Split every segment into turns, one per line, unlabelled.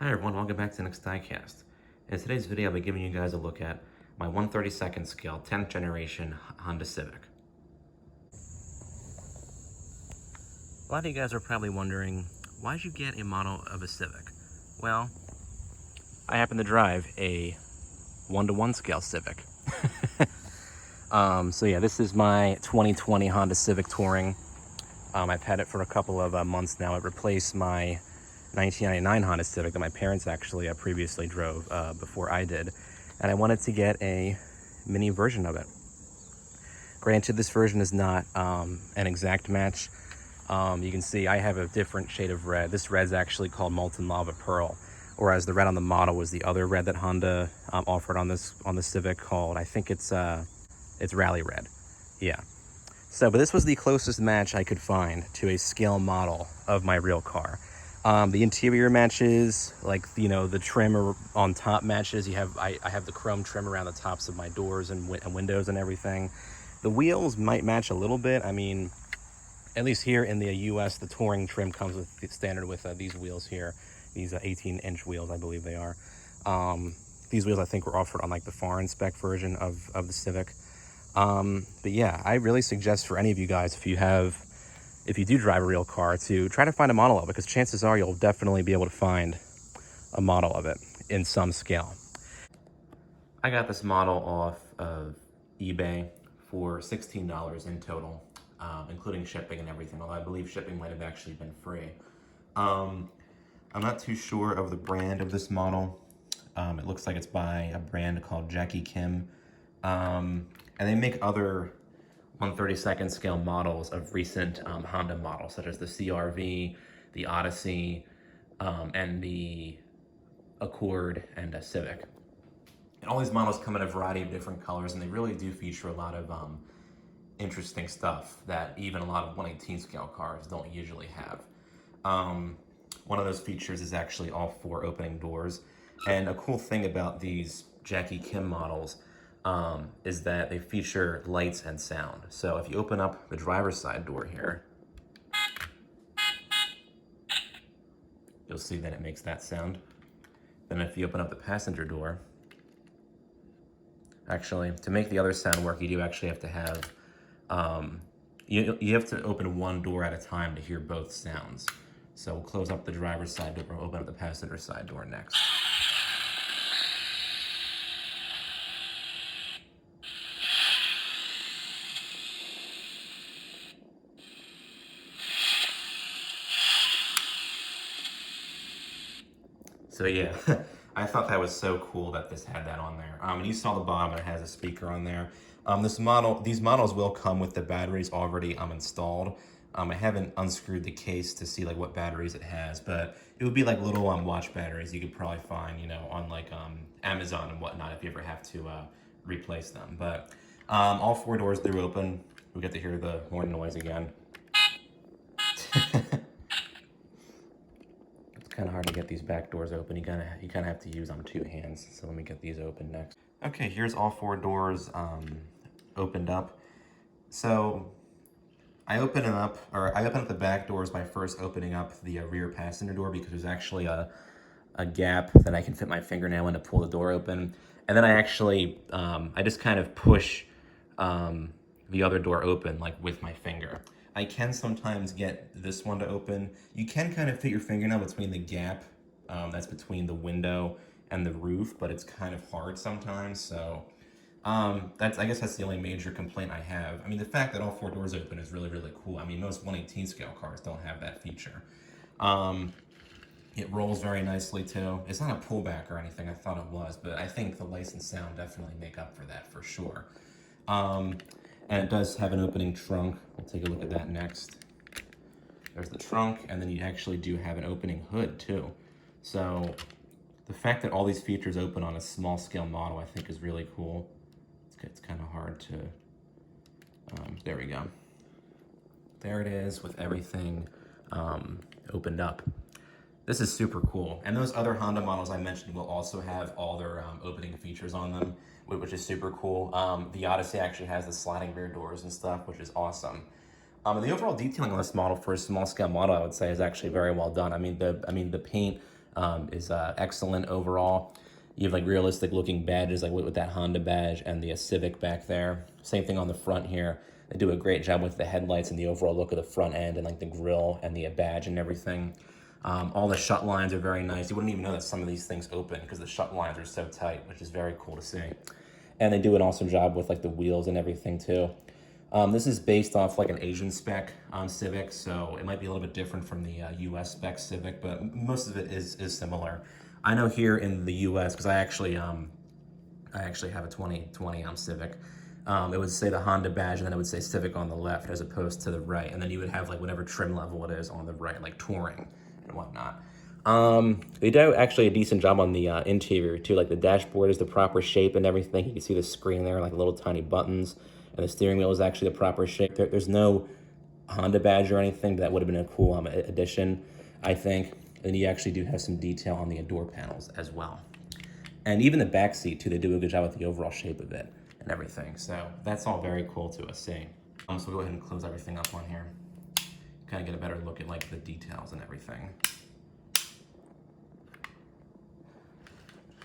Hi everyone, welcome back to the next diecast. In today's video, I'll be giving you guys a look at my 1/32nd scale 10th generation Honda Civic. A lot of you guys are probably wondering, why'd you get a model of a Civic? Well, I happen to drive a 1:1 scale Civic. So yeah, this is my 2020 Honda Civic Touring. I've had it for a couple of months now. It replaced my 1999 Honda Civic that my parents actually previously drove before I did, and I wanted to get a mini version of it. Granted, this version is not an exact match. You can see I have a different shade of red. This red's actually called Molten Lava Pearl, whereas the red on the model was the other red that Honda offered on the Civic called, I think it's Rally Red. Yeah. So, but this was the closest match I could find to a scale model of my real car. The interior matches, like, you know, the trim on top matches. I have the chrome trim around the tops of my doors and windows and everything. The wheels might match a little bit. I mean, at least here in the US, the touring trim comes with the standard with these wheels here. These 18-inch wheels, I believe they are. These wheels, I think, were offered on like the foreign spec version of the Civic. But yeah, I really suggest for any of you guys, if you do drive a real car, to try to find a model of it, because chances are you'll definitely be able to find a model of it in some scale. I got this model off of eBay for $16 in total, including shipping and everything, although I believe shipping might have actually been free. I'm not too sure of the brand of this model. It looks like it's by a brand called Jackie Kim. And they make other 1/32nd scale models of recent Honda models, such as the CR-V, the Odyssey, and the Accord and a Civic. And all these models come in a variety of different colors, and they really do feature a lot of interesting stuff that even a lot of 1/18 scale cars don't usually have. One of those features is actually all 4 opening doors. And a cool thing about these Jackie Kim models is that they feature lights and sound. So if you open up the driver's side door here, you'll see that it makes that sound. Then if you open up the passenger door, actually, to make the other sound work, you do actually have to have, you have to open one door at a time to hear both sounds. So we'll close up the driver's side door, we'll open up the passenger side door next. So yeah, I thought that was so cool that this had that on there. And you saw the bottom, it has a speaker on there. These models will come with the batteries already installed. I haven't unscrewed the case to see like what batteries it has, but it would be like little watch batteries you could probably find, you know, on like Amazon and whatnot if you ever have to replace them. But all 4 doors do open. We get to hear the horn noise again. Kind of hard to get these back doors open. You kind of have to use 2 hands. So let me get these open next. Okay, here's all 4 doors opened up. So I open up the back doors by first opening up the rear passenger door, because there's actually a gap that I can fit my fingernail in to pull the door open. And then I just kind of push the other door open like with my finger. I can sometimes get this one to open. You can kind of fit your fingernail between the gap that's between the window and the roof, but it's kind of hard sometimes. So I guess that's the only major complaint I have. I mean, the fact that all 4 doors open is really, really cool. I mean, most 1/18 scale cars don't have that feature. It rolls very nicely too. It's not a pullback or anything, I thought it was, but I think the licensed sound definitely make up for that for sure. And it does have an opening trunk. We'll take a look at that next. There's the trunk, and then you actually do have an opening hood too. So the fact that all these features open on a small scale model, I think, is really cool. It's kind of hard to, there we go. There it is with everything opened up. This is super cool. And those other Honda models I mentioned will also have all their opening features on them, which is super cool. The Odyssey actually has the sliding rear doors and stuff, which is awesome. And the overall detailing on this model for a small scale model, I would say, is actually very well done. I mean, the paint is excellent overall. You have like realistic looking badges, like with that Honda badge and the Civic back there. Same thing on the front here. They do a great job with the headlights and the overall look of the front end and like the grille and the badge and everything. All the shut lines are very nice. You wouldn't even know that some of these things open because the shut lines are so tight, which is very cool to see. And they do an awesome job with like the wheels and everything too. This is based off like an Asian spec Civic, so it might be a little bit different from the US spec Civic, but most of it is similar. I know here in the US, because I actually have a 2020 Civic. It would say the Honda badge, and then it would say Civic on the left as opposed to the right, and then you would have like whatever trim level it is on the right, like touring and whatnot. They do actually a decent job on the interior too. Like the dashboard is the proper shape and everything. You can see the screen there, like little tiny buttons, and the steering wheel is actually the proper shape. There's no Honda badge or anything, but that would have been a cool addition, I think. And you actually do have some detail on the door panels as well. And even the back seat too, they do a good job with the overall shape of it and everything. So that's all very cool to see. So we'll go ahead and close everything up on here. Kind of get a better look at like the details and everything.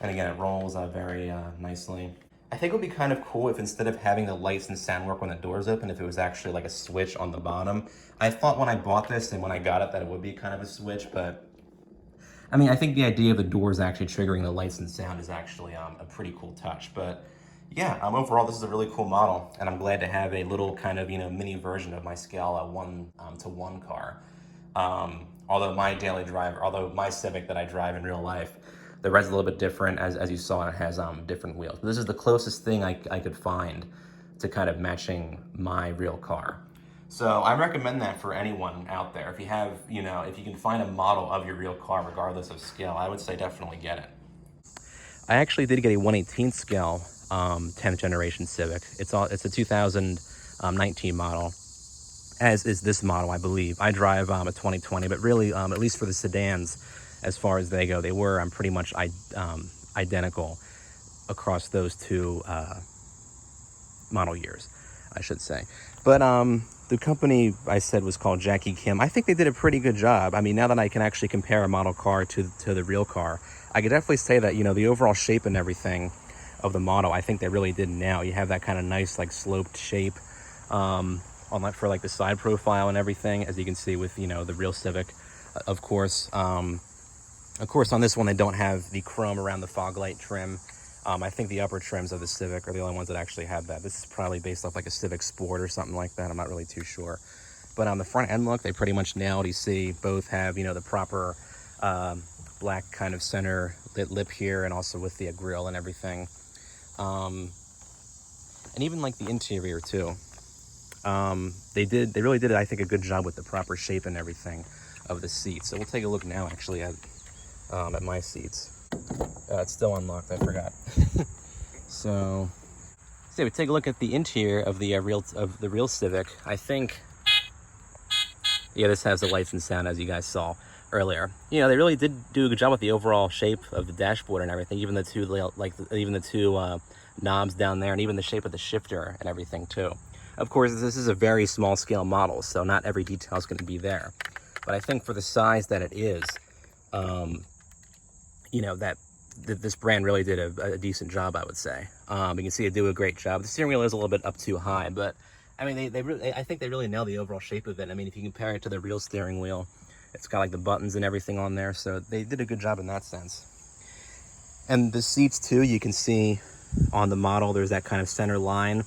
And again, it rolls very nicely. I think it would be kind of cool if instead of having the lights and sound work when the doors open, if it was actually like a switch on the bottom. I thought when I bought this and when I got it that it would be kind of a switch, but I mean, I think the idea of the doors actually triggering the lights and sound is actually a pretty cool touch. But yeah, overall, this is a really cool model, and I'm glad to have a little kind of, mini version of my scale 1-to-1 car. Although my Civic that I drive in real life, the red's a little bit different, as you saw, it has different wheels. But this is the closest thing I could find to kind of matching my real car. So I recommend that for anyone out there. If you have, if you can find a model of your real car, regardless of scale, I would say definitely get it. I actually did get a 1/18 scale 10th generation Civic. It's a 2019 model, as is this model, I believe. I drive a 2020, but really, at least for the sedans, as far as they go, they were pretty much identical across those two model years, I should say. But the company I said was called Jackie Kim. I think they did a pretty good job. I mean, now that I can actually compare a model car to the real car, I could definitely say that, the overall shape and everything of the model, I think they really did nail. You have that kind of nice, like, sloped shape for like the side profile and everything, as you can see with, the real Civic, of course. Of course, on this one, they don't have the chrome around the fog light trim. I think the upper trims of the Civic are the only ones that actually have that. This is probably based off like a Civic Sport or something like that. I'm not really too sure. But on the front end look, they pretty much nailed. You see both have, the proper black kind of center lit lip here, and also with the grille and everything. And even like the interior too. They really did, I think, a good job with the proper shape and everything of the seats. So we'll take a look now actually at my seats. It's still unlocked, I forgot. So we take a look at the interior of the real Civic. I think, yeah, this has the lights and sound, as you guys saw earlier. They really did do a good job with the overall shape of the dashboard and everything. Even the two knobs down there, and even the shape of the shifter and everything too. Of course, this is a very small scale model, so not every detail is going to be there. But I think for the size that it is, this brand really did a decent job, I would say. You can see it do a great job. The steering wheel is a little bit up too high, but I mean, I think they really nailed the overall shape of it. I mean, if you compare it to the real steering wheel, it's got like the buttons and everything on there, so they did a good job in that sense. And the seats too, you can see on the model, there's that kind of center line.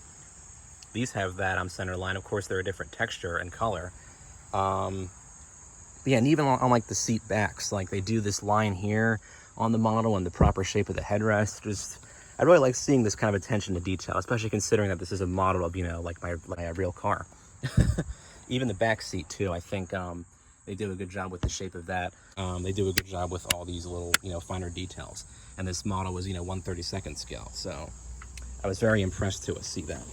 These have that center line. Of course, they're a different texture and color. Yeah, and even on like the seat backs, like they do this line here on the model and the proper shape of the headrest. I really like seeing this kind of attention to detail, especially considering that this is a model of, like my real car. Even the back seat too, I think they do a good job with the shape of that. They do a good job with all these little, finer details. And this model was, 1/32 scale. So I was very impressed to see that.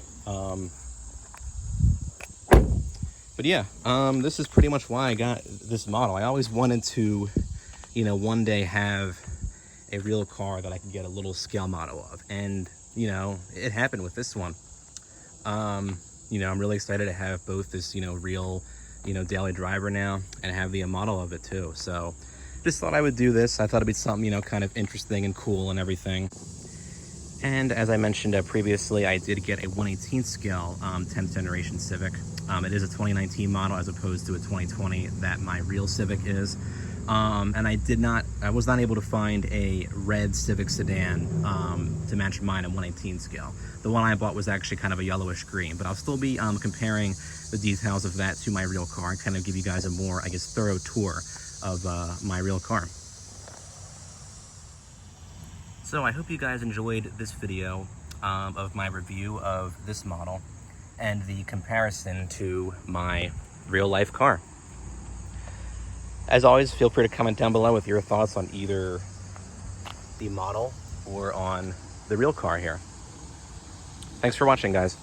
But yeah, this is pretty much why I got this model. I always wanted to, one day have a real car that I could get a little scale model of. And, it happened with this one. I'm really excited to have both this, real, daily driver now, and have the model of it too. So just thought I would do this. I thought it'd be something, you know, kind of interesting and cool and everything. And as I mentioned previously, I did get a 1/18 scale 10th generation Civic. It is a 2019 model as opposed to a 2020 that my real Civic is. And I was not able to find a red Civic sedan to match mine at 1/18 scale. The one I bought was actually kind of a yellowish green, but I'll still be comparing the details of that to my real car and kind of give you guys a more, I guess, thorough tour of my real car. So I hope you guys enjoyed this video of my review of this model and the comparison to my real life car. As always, feel free to comment down below with your thoughts on either the model or on the real car here. Thanks for watching, guys.